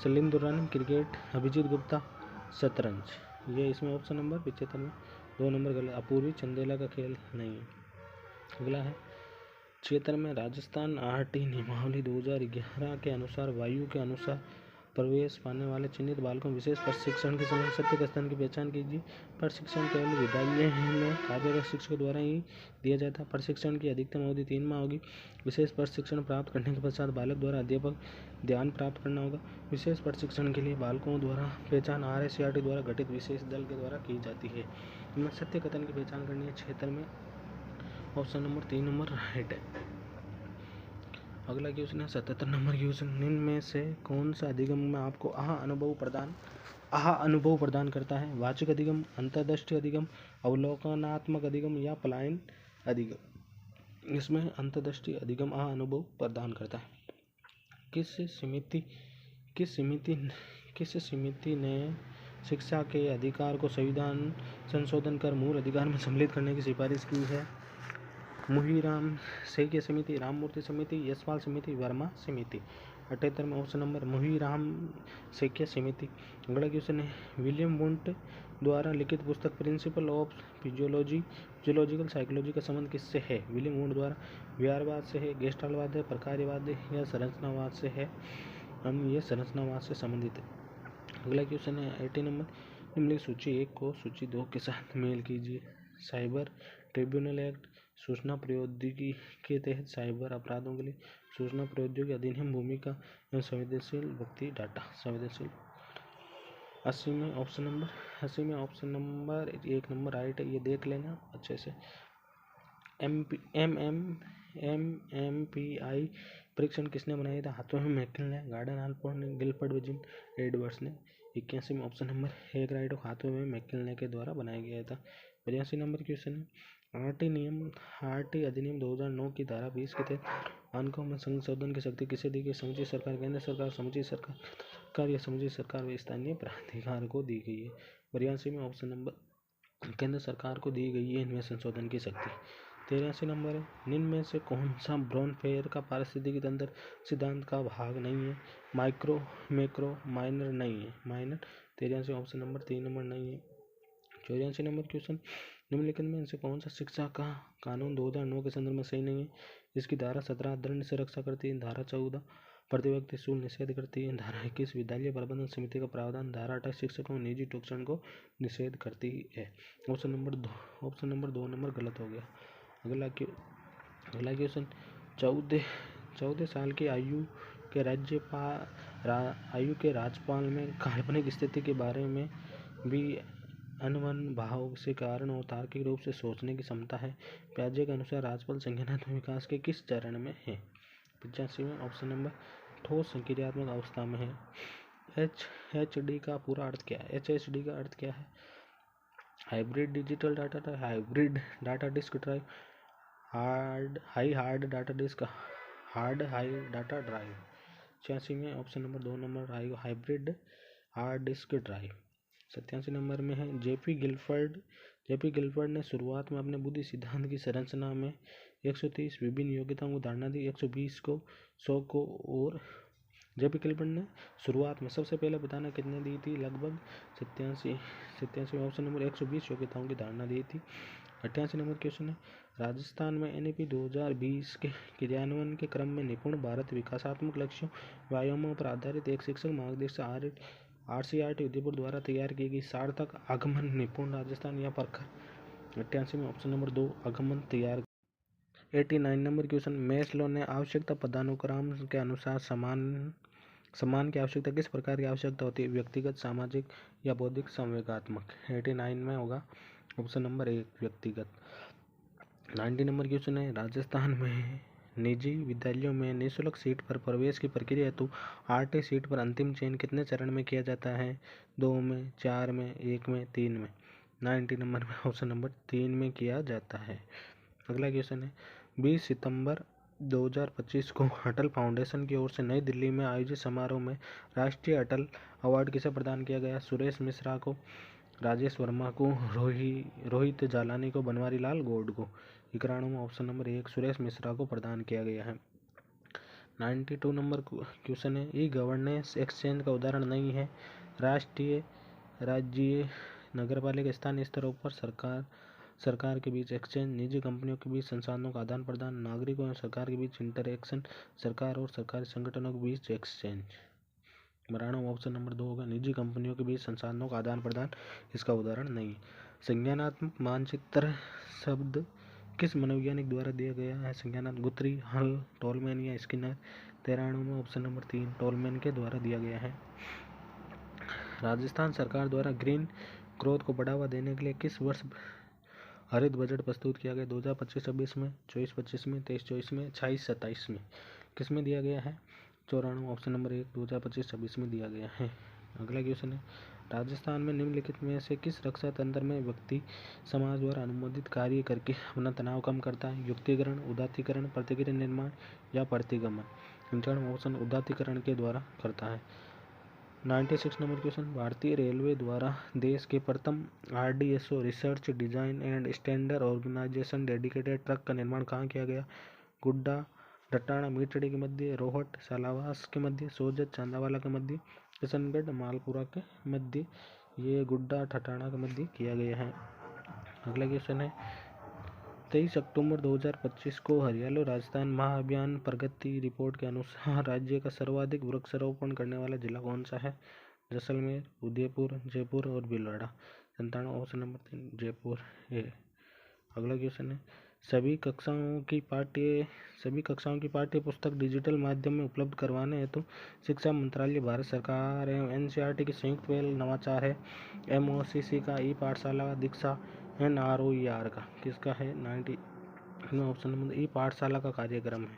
सलीम दुर्रानी क्रिकेट, अभिजीत गुप्ता शतरंज। ये इसमें ऑप्शन नंबर 75 में 2 नंबर गलत, अपूर्वी चंदेला का खेल नहीं है। अगला है 76 में राजस्थान आरटी नियमावली 2011 के अनुसार वायु के अनुसार प्रवेश पाने वाले चिन्हित बालकों विशेष प्रशिक्षण के समय सत्य कथन की पहचान कीजिए। प्रशिक्षण केवल विद्यालय में कार्यरत शिक्षकों द्वारा ही दिया जाता है। प्रशिक्षण की अधिकतम अवधि 3 माह होगी। विशेष प्रशिक्षण प्राप्त करने के पश्चात बालक द्वारा अध्यापक ध्यान प्राप्त करना होगा। विशेष प्रशिक्षण के लिए बालकों द्वारा पहचान RSCRT द्वारा गठित विशेष दल के द्वारा की जाती है। इनमें सत्य कथन की पहचान करनी है। 76 में ऑप्शन नंबर 3 नंबर राइट है। अगला क्वेश्चन है 77 नंबर क्वेश्चन, निम्न में से कौन सा अधिगम में आपको आहा अनुभव प्रदान करता है? वाचिक अधिगम, अंतर्दृष्टि अधिगम, अवलोकनात्मक अधिगम या पलायन अधिगम। इसमें अंतर्दृष्टि अधिगम आहा अनुभव प्रदान करता है। किस समिति ने शिक्षा के अधिकार को संविधान संशोधन कर मूल अधिकार में सम्मिलित करने की सिफारिश की है? मुहीराम सैकिया समिति, राममूर्ति समिति, यशपाल समिति, वर्मा समिति। 78 में ऑप्शन नंबर मुहीराम सैकिया समिति। अगला क्वेश्चन है, विलियम वुंट द्वारा लिखित पुस्तक प्रिंसिपल ऑफ फिजियोलॉजिकल साइकोलॉजी का संबंध किससे है? विलियम वुंट द्वारा व्यवहारवाद से है, गेस्टाल्टवाद है, प्रकार्यवाद है या संरचनावाद से है? ये संरचनावाद से संबंधित है। अगला क्वेश्चन है 80 नंबर, निम्नलिखित सूची 1 को सूची 2 के साथ मेल कीजिए। साइबर ट्रिब्यूनल एक्ट, सूचना प्रौद्योगिकी के तहत साइबर अपराधों के लिए सूचना प्रौद्योगिकी अधिनियम, भूमिका एवं संवेदनशील व्यक्ति डाटा संवेदनशील। 80 में ऑप्शन नंबर 1 नंबर राइट है, ये देख लेना अच्छे से। MMPI परीक्षण किसने बनाया था? हाथों में मैकिल ने, गार्डन आल्पोर्ट ने, गिलफर्ड विजिन एडवर्ड्स ने। 81 में ऑप्शन नंबर 1 राइट, हाथों में मैकिल ने के द्वारा बनाया गया था। 82 नंबर क्वेश्चन है, आरटी अधिनियम 2009 की धारा 20 के तहत मानकों में संशोधन की शक्ति किसे दी गई? समुचित सरकार, केंद्र सरकार, समुचित सरकार या समुचित सरकार व स्थानीय प्राधिकार को दी गई है। 82 में ऑप्शन नंबर केंद्र सरकार को दी गई है इनमें संशोधन की शक्ति। 83 नंबर है, निम्न में से कौन सा ब्रोनफेयर का पारिस्थितिकी तंत्र सिद्धांत का भाग नहीं है? माइक्रो, मैक्रो, माइनर नहीं है, माइनर। 83 ऑप्शन नंबर 3 नंबर नहीं है। 84 नंबर क्वेश्चन, निम्नलिखित में इनसे कौन सा शिक्षा का कानून 2009 के संदर्भ में सही नहीं है? इसकी धारा 17 दंड से रक्षा करती है, धारा 14 प्रतिव्यक्ति शुल्क निषेध करती है, धारा 21 विद्यालय प्रबंधन समिति का प्रावधान, धारा 28 शिक्षकों निजी टोकन को निषेध करती है। ऑप्शन नंबर 2 नंबर गलत हो गया। अगला क्वेश्चन, 14 साल की आयु के राज्यपाल में काल्पनिक स्थिति के बारे में भी अनवन भाव से कारण और तार्किक रूप से सोचने की क्षमता है। प्याजे के अनुसार राज्यपाल संज्ञानात्मक विकास के किस चरण में है? 85 में ऑप्शन नंबर ठोस संक्रियात्मक अवस्था में है। HHD का पूरा अर्थ क्या है? HHD का अर्थ क्या है? Hybrid digital data, hybrid data disk drive, hard data disk, hard high data drive. 86 में ऑप्शन नंबर 2 नंबर आएगा, hybrid hard disk drive. 87 number में है, जेपी गिलफर्ड ने शुरुआत में अपने बुद्धि सिद्धांत की संरचना में 130 विभिन्न योग्यताओं को धारणा दी, 120 को 100 को, और जेपी गिलफर्ड ने शुरुआत में सबसे पहले बताना कितने दी थी? लगभग 87 ऑप्शन नंबर 120 योग्यताओं की धारणा दी थी। 88 नंबर क्वेश्चन है, राजस्थान में NEP 2020 के क्रियान्वयन के क्रम में निपुण भारत विकासात्मक लक्ष्यों व्यायामों पर आधारित एक शिक्षक मार्गदर्शित RCRT उदयपुर द्वारा तैयार की गई सार्थक आगमन निपुण राजस्थान या प्रखर 88 में ऑप्शन नंबर 2 आगमन तैयार। 89 नंबर क्वेश्चन, मैस्लो ने आवश्यकता पदानुक्रम के अनुसार सम्मान की आवश्यकता किस प्रकार की आवश्यकता होती है? व्यक्तिगत, सामाजिक या बौद्धिक, संवेगात्मक। 89 में होगा ऑप्शन नंबर 1 व्यक्तिगत। 90 नंबर क्वेश्चन है, राजस्थान में निजी विद्यालयों में निःशुल्क सीट पर प्रवेश की प्रक्रिया हेतु RT सीट पर अंतिम चयन कितने चरण में किया जाता है? 2 में, 4 में, 1 में, 3 में। 90 नंबर में ऑप्शन नंबर 3 में किया जाता है। अगला क्वेश्चन है, 20 सितंबर 2025 को अटल फाउंडेशन की ओर से नई दिल्ली में आयोजित समारोह में राष्ट्रीय अटल अवार्ड किसे प्रदान किया गया? सुरेश मिश्रा को, राजेश वर्मा को, रोहित जालानी को, बनवारी लाल गौड़ को। 91 में ऑप्शन नंबर 1 सुरेश मिश्रा को प्रदान किया गया है। 92 नंबर क्वेश्चन है, ई गवर्नेंस एक्सचेंज का उदाहरण नहीं है? राष्ट्रीय, राज्य, नगरपालिका, स्थानीय स्तरों पर सरकार के बीच एक्सचेंज, निजी कंपनियों के बीच संसाधनों का आदान प्रदान, नागरिकों एवं सरकार के बीच इंटरएक्शन, सरकार और सरकारी संगठनों के बीच एक्सचेंज। 92 ऑप्शन नंबर 2 होगा निजी कंपनियों के बीच संसाधनों का आदान प्रदान, इसका उदाहरण नहीं। संज्ञानात्मक मानचित्र शब्द किस मनोवैज्ञानिक द्वारा दिया गया है? संज्ञानात्मक गुथरी, हल, टोलमैन या स्किनर। 93 में ऑप्शन नंबर 3 टोलमैन के द्वारा दिया गया है। राजस्थान सरकार द्वारा ग्रीन ग्रोथ को बढ़ावा देने के लिए किस वर्ष हरित बजट प्रस्तुत किया गया? 2025-26 में, 24-25 में, 23-24 में, 26-27 में। किस में दिया गया है? 94 ऑप्शन नंबर 1 2025-26 में दिया गया है। अगला क्वेश्चन है, राजस्थान में निम्नलिखित में से किस रक्षा तंत्र में व्यक्ति समाज द्वारा अनुमोदित कार्य करके अपना तनाव कम करता है? युक्तिकरण, उदात्तीकरण, प्रतिक्रिया निर्माण या प्रतिगमन। 95 ऑप्शन उदात्तीकरण के द्वारा करता है। 96 नंबर क्वेश्चन, भारतीय रेलवे द्वारा देश के प्रथम RDSO research design and standard organisation dedicated track का निर्माण कहाँ किया गया? गुड्डा, डटाणा, मीटड़ी के मध्य, रोहट, सालावास के मध्य, सोजत, चांदावाला के मध्य, किशनगढ़, मालपुरा के मध्य। ये गुड्डा ठटाणा के मध्य किया गया है। अगला क्वेश्चन है, 23 अक्टूबर 2025 को हरियाली राजस्थान महाअभियान प्रगति रिपोर्ट के अनुसार राज्य का सर्वाधिक वृक्षारोपण करने वाला जिला कौन सा है? जैसलमेर, उदयपुर, जयपुर और भीलवाड़ा। 97 ऑप्शन नंबर 3 जयपुर है। अगला क्वेश्चन है, सभी कक्षाओं की पाठ्य पुस्तक डिजिटल माध्यम में उपलब्ध करवाने हेतु शिक्षा मंत्रालय, भारत सरकार एवं NCERT की संयुक्त पहल नवाचार है। MOCC का, ई पाठशाला, दीक्षा, NROER का। किसका है? 90 ऑप्शन नंबर ई पाठशाला का कार्यक्रम है।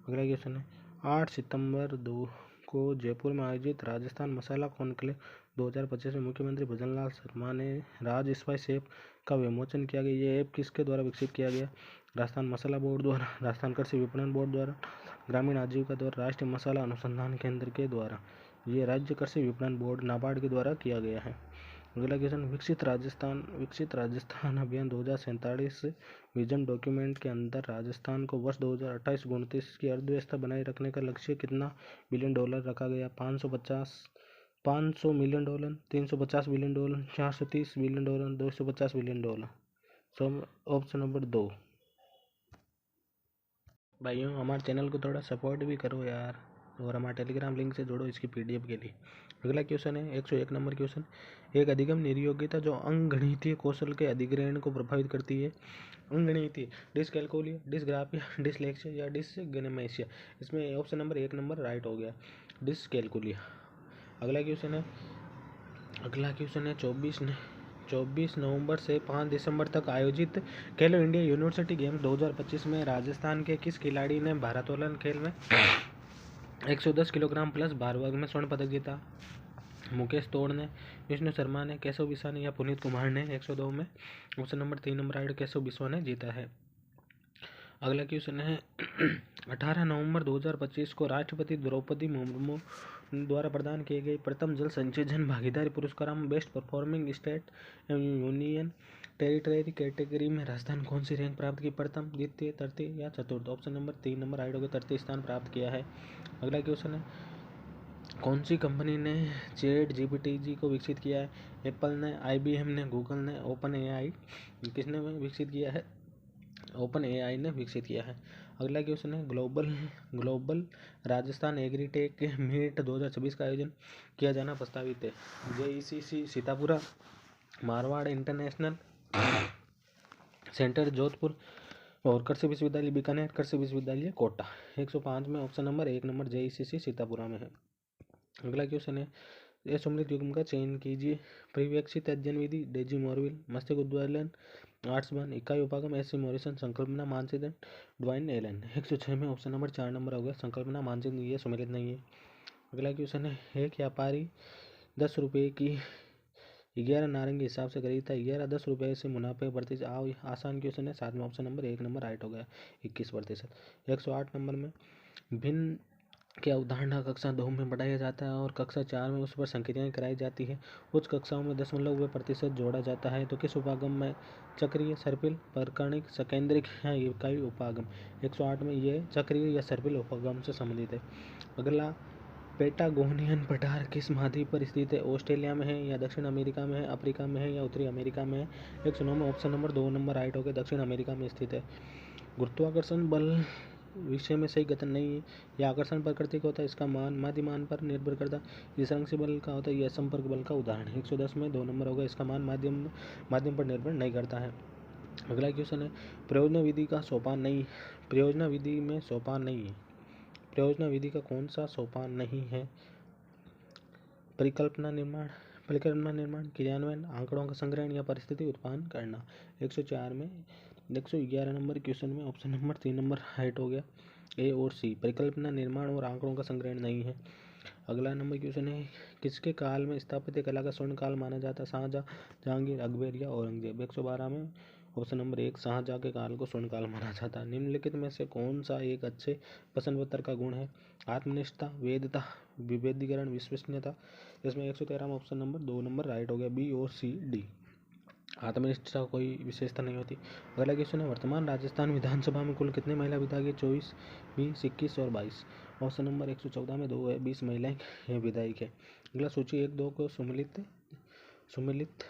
अगला क्वेश्चन है, 8 सितंबर 2 को जयपुर में आयोजित राजस्थान मसाला कॉन्क्लेव 2025 में मुख्यमंत्री भजनलाल शर्मा ने राज स्पाइस ऐप का विमोचन किया गया। ये ऐप किसके द्वारा विकसित किया गया? राजस्थान मसाला बोर्ड द्वारा, राजस्थान कृषि विपणन बोर्ड द्वारा, ग्रामीण आजीविका द्वारा, राष्ट्रीय मसाला अनुसंधान केंद्र के द्वारा। ये राज्य कृषि विपणन बोर्ड नाबार्ड के द्वारा किया गया है। अगला क्वेश्चन, विकसित राजस्थान अभियान 2047 विजन डॉक्यूमेंट के अंदर राजस्थान को वर्ष 2028-29 की अर्थव्यवस्था बनाए रखने का लक्ष्य कितना बिलियन डॉलर रखा गया? 500 million dollar, 350 billion dollar, 430 billion dollar, 250 billion dollar. सब ऑप्शन नंबर 2। भाइयों, हमारे चैनल को थोड़ा सपोर्ट भी करो यार, और हमारे टेलीग्राम लिंक से जोड़ो इसकी PDF के लिए। अगला क्वेश्चन है 101 नंबर क्वेश्चन, एक अधिगम निर्योग्यता जो अंकगणितीय कौशल के अधिग्रहण को प्रभावित करती है। अंकगणितीय, डिसकैलकुलिया, डिसग्राफिया, डिसलेक्सिया या डिसग्नोमेसिया। इसमें ऑप्शन नंबर 1 नंबर राइट हो गया, डिसकैलकुलिया। अगला क्वेश्चन है 24 नवंबर से 5 दिसंबर तक आयोजित खेलो इंडिया यूनिवर्सिटी गेम्स 2025 में राजस्थान के किस खिलाड़ी ने भारोत्तोलन खेल में 110 किलोग्राम प्लस भार वर्ग में स्वर्ण पदक जीता? मुकेश तोड़ ने, विष्णु शर्मा ने, केशव बिस्वा ने या पुनीत कुमार ने। 102 में option number 3 number right, Keshav Biswa ने जीता है। अगला क्वेश्चन है 18 नवंबर 2025 को राष्ट्रपति द्रौपदी मुर्मू द्वारा प्रदान किए गए प्रथम जल संचयन भागीदारी पुरस्कार में बेस्ट परफॉर्मिंग स्टेट एवं यूनियन टेरिटरी कैटेगरी में राजस्थान कौन सी रैंक प्राप्त की? प्रथम, द्वितीय, तृतीय या चतुर्थ। ऑप्शन नंबर 3 नंबर राइट होगा, तृतीय स्थान प्राप्त किया है। अगला क्वेश्चन है, कौन सी कंपनी ने ChatGPT को विकसित किया है? एप्पल ने, IBM ने, गूगल ने, OpenAI। किसने विकसित किया है? OpenAI ने विकसित किया है। अगला क्वेश्चन है ग्लोबल राजस्थान एग्रीटेक मीट 2026 का आयोजन किया जाना प्रस्तावित है। JECC Sitapura, Marwar international centre Jodhpur और कृषि विश्वविद्यालय बीकानेर, कृषि विश्वविद्यालय कोटा। 105 में option number 1 number JECC Sitapura में है। अगला क्वेश्चन है असम्मिलित युग्म का चयन कीजिए। परिवेक्षित अध्ययन विधि डेजी मोरविल, मस्तिष्क उद्वेलन आर्ट्सबर्न, इकाई उपागम SC मॉरिसन, संकल्पना मानचित्र ड्वाइन एलन। 106 में ऑप्शन नंबर 4 नंबर हो गया संकल्पना मानचित्र, ये सम्मिलित नहीं है। अगला क्वेश्चन है एक व्यापारी 10 रुपये की 11 नारंगी हिसाब से खरीदता है, 11 10 रुपये से मुनाफे प्रतिशत। आसान क्वेश्चन है। 7 में ऑप्शन नंबर 1 नंबर राइट हो गया 21%। 108 नंबर में भिन्न की अवधारणा कक्षा 2 में पढ़ाया जाता है और कक्षा 4 में उस पर संक्रियाएं कराई जाती है। उच्च कक्षाओं में दशमलव प्रतिशत जोड़ा जाता है तो किस उपागम में चक्रीय, सर्पिल, परकणिक, सकेंद्रिक या इकाई उपागम। 108 में ये चक्रीय या सर्पिल उपागम से संबंधित है। अगला पेटागोनियन पठार किस महाद्वीप पर स्थित है? ऑस्ट्रेलिया में है या दक्षिण अमेरिका में है, अफ्रीका में है या उत्तरी अमेरिका में है। 109 में ऑप्शन नंबर 2 नंबर राइट हो गया दक्षिण अमेरिका में स्थित है। गुरुत्वाकर्षण बल विषय में सही कथन नहीं है। यह आकर्षण प्रकृति का होता है, इसका मान माध्यमान पर निर्भर करता है। ये संरक्षी बल का होता है, यह संपर्क बल का उदाहरण है। 110 में 2 नंबर होगा, इसका मान माध्यम पर निर्भर नहीं करता है। अगला क्वेश्चन है प्रयोजना विधि का सोपान नहीं। प्रयोजना विधि में सोपान नहीं है। प्रयोजना विधि का कौन सा सोपान नहीं है? परिकल्पना निर्माण, क्रियान्वयन, आंकड़ों का संग्रहण या परिस्थिति उत्पन्न करना। 104 में 111 नंबर क्वेश्चन में ऑप्शन नंबर 3 नंबर राइट हो गया A और C। परिकल्पना निर्माण और आंकड़ों का संग्रहण नहीं है। अगला नंबर क्वेश्चन है किसके काल में स्थापत्य कला का स्वर्ण काल माना जाता है? शाहजहां, जहांगीर, अकबर या औरंगजेब। 112 में ऑप्शन नंबर 1 शाहजहां के काल को स्वर्ण काल माना जाता है। निम्नलिखित में से कौन सा एक अच्छे प्रश्न पत्र का गुण है? आत्मनिष्ठा, वेदता, विभेदीकरण, विश्वसनीयता। इसमें 113 में ऑप्शन नंबर 2 नंबर राइट हो गया B और C D। आत्मनिष्ठा कोई विशेषता नहीं होती। अगला क्वेश्चन है वर्तमान राजस्थान विधानसभा में कुल कितने महिला विधायक है? 24, 20, 21 और 22। ऑप्शन नंबर 114 में 2 है, 20 महिलाएं विधायक है। अगला सूची 1-2 को सुमिलित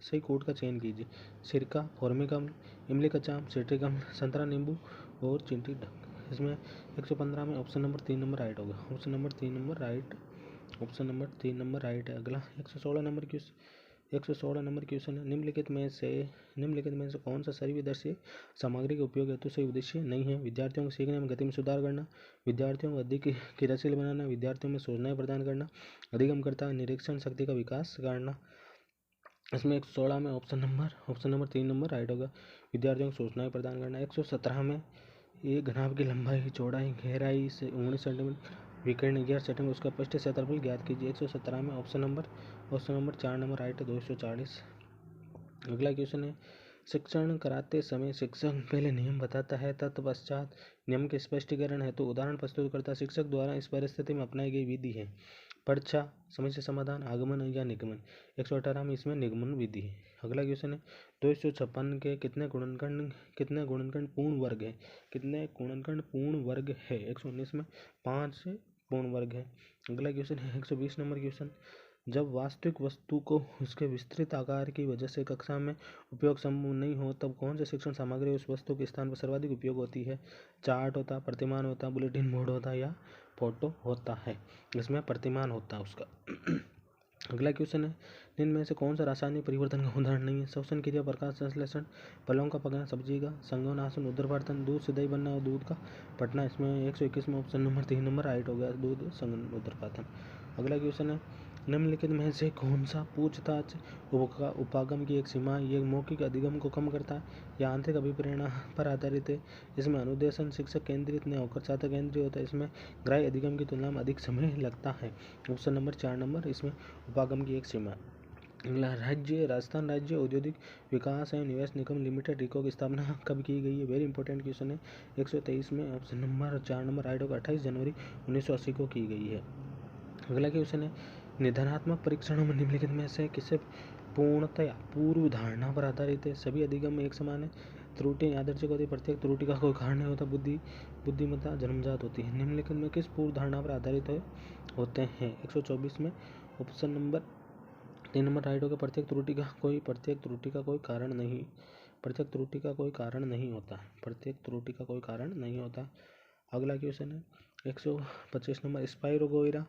सही कोड का चयन कीजिए। सिरका, फॉर्मिकम, इमली का चाम, सिट्रिक अम्ल, संतरा नींबू और चिंटी ढक। इसमें 115 में ऑप्शन नंबर 3 नंबर राइट होगा। ऑप्शन नंबर 3 नंबर राइट है। अगला 116 नंबर क्वेश्चन है निम्नलिखित में से कौन सा शरीरदर्शी सामग्री के उपयोग हेतु सही उद्देश्य नहीं है? विद्यार्थियों को सीखने में गति में सुधार करना, विद्यार्थियों को अधिक क्रियाशील बनाना, विद्यार्थियों में सूचनाएं प्रदान करना, अधिगम करता निरीक्षण शक्ति का विकास करना। इसमें 116 में ऑप्शन नंबर 3 नंबर राइट होगा, विद्यार्थियों को सूचनाएं प्रदान करना। 117 में एक घनाभ की लंबाई, चौड़ाई, गहराई से 19 सेंटीमीटर, विकर्ण 11 सेंटीमीटर, उसका पृष्ठ क्षेत्रफल ज्ञात कीजिए। 117 में ऑप्शन नंबर 4 नंबर राइट है 240। अगला क्वेश्चन है शिक्षण कराते समय शिक्षक पहले नियम बताता है, तत्पश्चात नियम के स्पष्टीकरण हेतु उदाहरण प्रस्तुत करता है। शिक्षक द्वारा इस परिस्थिति में अपनाई गई विधि है परीक्षा, समस्या समाधान, आगमन या निगमन। 118 में इसमें निगमन विधि है। अगला क्वेश्चन है 256 के कितने गुणनखंड पूर्ण वर्ग है? कितने गुणनखंड पूर्ण वर्ग है? 119 में 5 पूर्ण वर्ग है। अगला क्वेश्चन है 120 नंबर क्वेश्चन जब वास्तविक वस्तु को उसके विस्तृत आकार की वजह से कक्षा में उपयोग संभव नहीं हो तब कौन सी शिक्षण सामग्री उस वस्तु के स्थान पर सर्वाधिक उपयोग होती है? चार्ट होता, प्रतिमान होता, बुलेटिन बोर्ड होता या फोटो होता है? इसमें प्रतिमान होता है उसका। अगला क्वेश्चन है इनमें से कौन सा रासायनिक परिवर्तन का उदाहरण नहीं है? श्वसन क्रिया, प्रकाश संश्लेषण, फलों का पकना, सब्जी का संगमनाशन, उदरपातन, दूध से दही बनना और दूध का फटना। इसमें 121 में ऑप्शन नंबर 3 नंबर राइट हो गया, दूध संगम उदरपातन। अगला क्वेश्चन है निम्नलिखित में से कौन सा पूछताछ उपागम की एक सीमा ये मौखिक अधिगम को कम करता है या आंतरिक अभिप्रेरणा पर आधारित है? इसमें अनुदेशन शिक्षक केंद्रित न होकर छात्र केंद्रित होता है। इसमें ग्राह्य अधिगम की तुलना में अधिक समय लगता है। ऑप्शन नंबर 4 नंबर इसमें उपागम की एक सीमा। अगला राजस्थान राज्य औद्योगिक विकास एवं निवेश निगम लिमिटेड रिको की स्थापना कब की गई है? वेरी इंपॉर्टेंट क्वेश्चन है। 123 में ऑप्शन नंबर 4 नंबर राइट होगा, 28 जनवरी 1980 को की गई है। अगला क्वेश्चन है निधानात्मक परीक्षणों में निम्नलिखित में से किसे पूर्णतया पूर्व धारणा पर आधारित है? सभी अधिगम एक समान है, त्रुटि यादृच्छिक होती है, प्रत्येक त्रुटि का कोई कारण नहीं होता, बुद्धिमत्ता जन्मजात होती है। निम्नलिखित में किस पूर्व धारणा पर आधारित होते हैं? 124 में ऑप्शन नंबर 3 नंबर राइट होगा, प्रत्येक त्रुटि का कोई कारण नहीं प्रत्येक त्रुटि का कोई कारण नहीं होता। प्रत्येक त्रुटि का कोई कारण नहीं होता। अगला क्वेश्चन है 125 नंबर, स्पाइरोगोइरा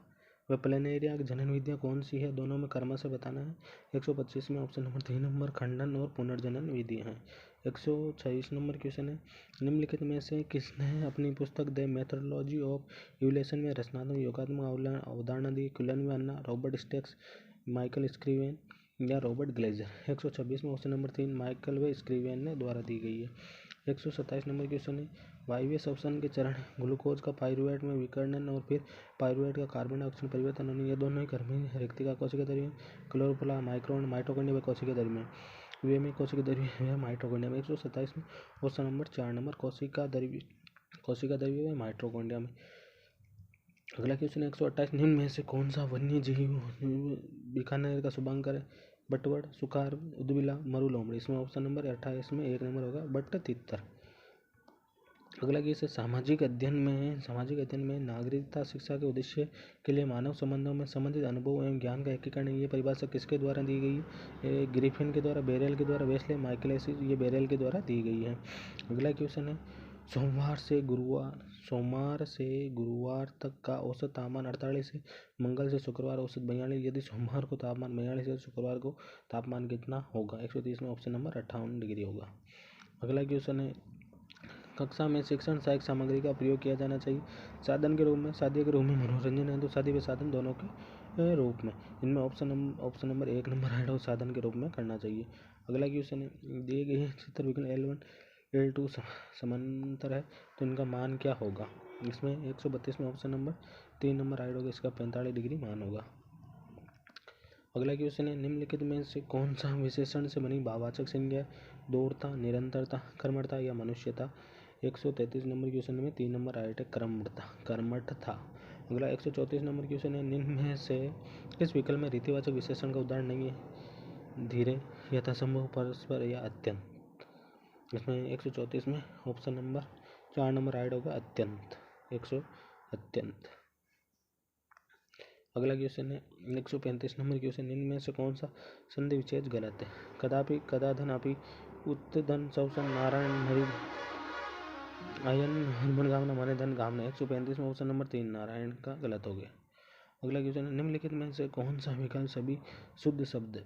व प्लेनेरिया की जनन विधियाँ कौन सी है, दोनों में क्रम से बताना है। 125 में ऑप्शन नंबर 3 नंबर खंडन और पुनर्जनन विधियाँ हैं। 126 नंबर क्वेश्चन है, निम्नलिखित में से किसने अपनी पुस्तक द मेथोडोलॉजी ऑफ इवोल्यूशन में रचनात्मक योगात्मक अवधारणा दी? क्यूलन व अन्ना, रॉबर्ट स्टेक्स, माइकल स्क्रीवेन या रॉबर्ट ग्लेजर? 126 में ऑप्शन नंबर 3 माइकल व स्क्रीवेन ने द्वारा दी गई है। 127 नंबर क्वेश्चन है, वायवीय श्वसन के चरण ग्लूकोज का पाइरूवेट में विकर्णन और फिर पाइरूवेट का कार्बन डाइऑक्साइड परिवर्तन होने, ये दोनों ही कर्मी रिक्तिका कोशिका द्रव्य क्लोरोप्ला माइक्रोन माइटोकॉन्ड्रिया व कोशिका द्रव्य वे में कोशिका द्रव्य माइटोकॉन्ड्रिया में। 127 में ऑप्शन नंबर 4 नंबर कोशिका द्रव्य व माइटोकॉन्ड्रिया में। अगला क्वेश्चन 128, निम्न में से कौन सा वन्य जीव बीकानेर का शुभांकर है? बटवड़, सुखार, उदबिला, मरु लोमड़ी। इसमें ऑप्शन नंबर 28 में 1 नंबर होगा बट तितर। अगला केस है सामाजिक अध्ययन में नागरिकता शिक्षा के उद्देश्य के लिए मानव संबंधों में संबंधित अनुभव एवं ज्ञान का एकीकरण, ये परिभाषा किसके द्वारा दी गई है? ग्रिफिन के द्वारा, बेरेल के द्वारा, वेस्ले, माइकलेसिस, ये बेरेल के द्वारा दी गई है। अगला क्वेश्चन है सोमवार से गुरुवार तक का औसत तापमान 48 है, मंगल से शुक्रवार औसत 42, यदि सोमवार को तापमान 42 है, शुक्रवार को तापमान कितना होगा? 130 में ऑप्शन नंबर 58 डिग्री होगा। अगला क्वेश्चन है कक्षा में शिक्षण सहायक सामग्री का प्रयोग किया जाना चाहिए साधन के रूप में, शादी के रूप में, मनोरंजन है तो शादी व साधन दोनों के रूप में। इनमें ऑप्शन नंबर 1 नंबर राइट हो, साधन के रूप में करना चाहिए। अगला क्वेश्चन है दिए गए चित्र विकल्प L1 L2 समांतर है तो इनका मान क्या होगा? इसमें 132 में ऑप्शन नंबर 3 नंबर राइट होगा, इसका 45 डिग्री मान होगा। अगला क्वेश्चन है निम्नलिखित में से कौन सा विशेषण से बनी भाववाचक संज्ञा? दौड़ता, निरंतरता, कर्मठता या मनुष्यता? 133 नंबर क्वेश्चन में 3 नंबर राइट है, कर्मठता। अगला 134 नंबर क्वेश्चन है निम्न में से किस विकल्प में रीतिवाचक विशेषण का उदाहरण नहीं है? धीरे, यथासंभव, परस्पर या अत्यंत। इसमें 134 में ऑप्शन नंबर 4 नंबर राइट होगा, अत्यंत। अत्यंत। अगला क्वेश्चन है 135 नंबर क्वेश्चन, इनमें से कौन सा संधि विच्छेद गलत है? कदापि, कदाधनापि, उत्तधन शवसन, नारायण हरि आयन हनुमान गामना माने धन गामना। 135 में ऑप्शन नंबर 3 नारायण का गलत हो गया। अगला क्वेश्चन है निम्नलिखित में से कौन सा विकल्प सभी शुद्ध शब्द?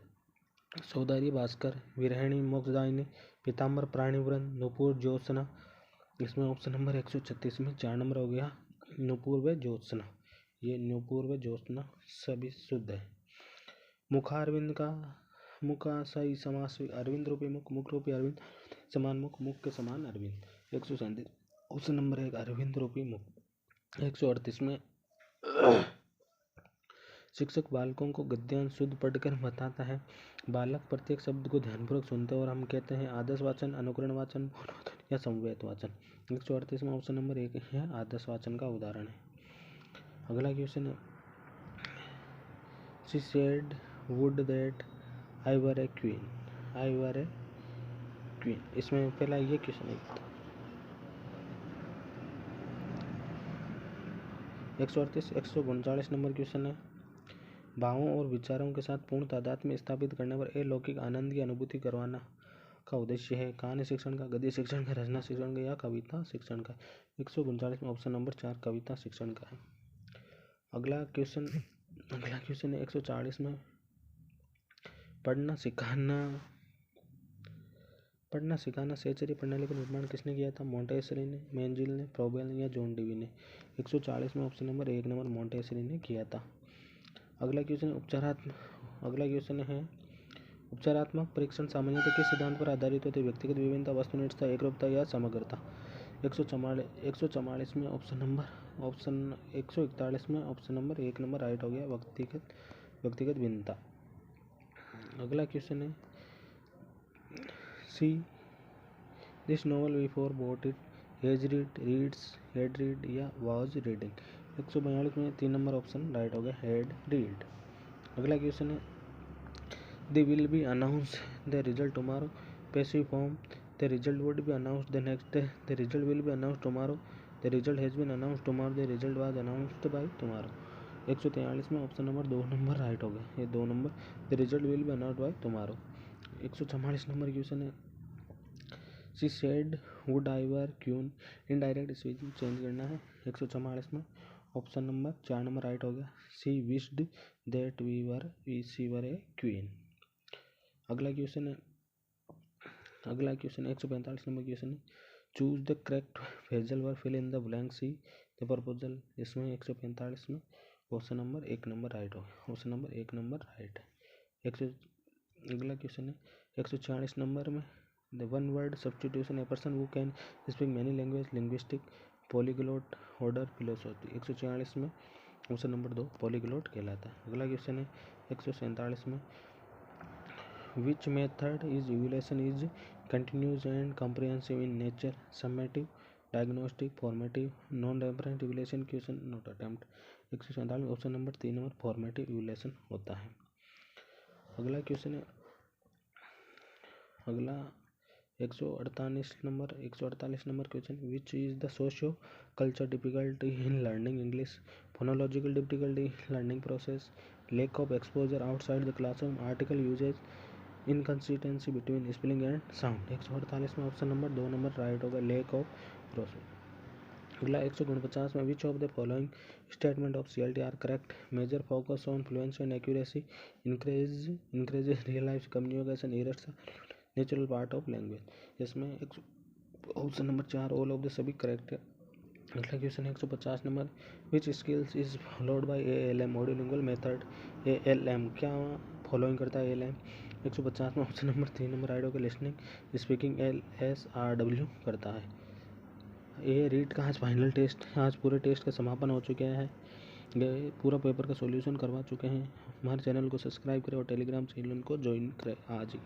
सौदारी, भास्कर, विरहिणी, मोक्षदायिनी, पीताम्बर, प्राणीव्रत, नुपुर, ज्योत्सना। इसमें ऑप्शन नंबर 136 में 4 नंबर हो गया, नुपुर व ज्योत्सना। ये नुपुर व ज्योत्सना सभी शुद्ध है। मुखारविंद का मुखा सही समास, अरविंद रूपी मुख, मुख रूपी अरविंद, समान मुख, मुख के समान अरविंद। 137 ऑप्शन नंबर 1 अरविंद रूपी मुख। 138 में शिक्षक बालकों को गद्यांश शुद्ध पढ़कर बताता है। बालक प्रत्येक शब्द को ध्यानपूर्वक सुनते हैं और हम कहते हैं आदर्श वाचन, अनुकरण वाचन, या समवेत वाचन। 138 में ऑप्शन नंबर 1 है आदर्श वाचन का उदाहरण है। अगला क्वेश्चन है she said would that I were a queen. इसमें पहला ये क्वेश्चन है। 139 नंबर क्वेश्चन है भावों और विचारों के साथ पूर्ण तादात्म्य में स्थापित करने पर अलौकिक आनंद की अनुभूति करवाना का उद्देश्य है। कहानी शिक्षण का, गद्य शिक्षण का, रचना शिक्षण का या कविता शिक्षण का? 139 में ऑप्शन नंबर 4 कविता शिक्षण का है। अगला क्वेश्चन है 140 में पढ़ना सिखाना सहचर्य प्रणाली का निर्माण किसने किया था? मोंटेसरी ने, मेंजिल ने, फ्रोबेल ने या जॉन डीवी ने? 140 में ऑप्शन नंबर 1 नंबर मोंटेसरी ने किया था। अगला क्वेश्चन है उपचारात्मक परीक्षण सामान्यतः किस सिद्धांत पर आधारित होते? व्यक्तिगत विभिन्नता, वस्तुनिष्ठता, एकरूपता या समग्रता? 141 में ऑप्शन 141 में ऑप्शन नंबर 1 नंबर राइट हो गया, व्यक्तिगत भिन्नता। अगला क्वेश्चन है see this novel before bought it, hedge read या वाज रीडिंग? 142 में 3 नंबर ऑप्शन राइट हो गया, हेड रीड। अगला क्वेश्चन है they will be announce the result tomorrow, passive form the result would be announced the next day, the result will be announced tomorrow, the result has been announced tomorrow, the result was announced by tomorrow. 143 में ऑप्शन नंबर 2 नंबर राइट हो गया, ये 2 number the result will be announced by tomorrow. 144 number question है she said would I were queen, indirect speeching change करना है 144 में। ऑप्शन नंबर 4 नंबर राइट हो गया। She wished that she were a queen. अगला क्वेश्चन है 145 नंबर क्वेश्चन है, choose the correct phrasal verb fill in the blank see the proposal. इसमें 145 में ऑप्शन नंबर 1 नंबर राइट हो गया। ऑप्शन नंबर 1 नंबर राइट है। अगला क्वेश्चन है 146 नंबर में, the one word substitution, a person who can speak many language, linguistic, polyglot, order, philosophy. 144 में ऑप्शन नंबर 2 पॉलीग्लॉट कहलाता है। अगला क्वेश्चन है 147 में, which method is evaluation is continuous and comprehensive in nature, summative, diagnostic, formative, non referent evaluation, question not attempt. 147 में option number 3 number formative evaluation होता है। अगला क्वेश्चन है 148 number question, which is the socio culture difficulty in learning English, phonological difficulty learning process, lack of exposure outside the classroom, article usages, inconsistency between spelling and sound. 148 में ऑप्शन नंबर 2 नंबर राइट होगा, लैक ऑफ प्रोसेस। अगला 149 में, which of the following statement of CLT are correct, major focus on fluency and accuracy, increases real life communication, errors natural part of language. इसमें option number 4 all of the सभी करेक्ट है। अगला क्वेश्चन है 150 number, which skills is followed by ALM monolingual method. ALM क्या फॉलोइंग करता है ALM। 150 में ऑप्शन नंबर 3 नंबर राइट होगा, लिसनिंग, स्पीकिंग LSRW करता है। ये रीड का आज फाइनल टेस्ट, आज पूरे टेस्ट का समापन हो चुके हैं, ये पूरा पेपर का सॉल्यूशन करवा चुके हैं। हमारे चैनल को सब्सक्राइब करें और टेलीग्राम चैनल को ज्वाइन करें आज ही।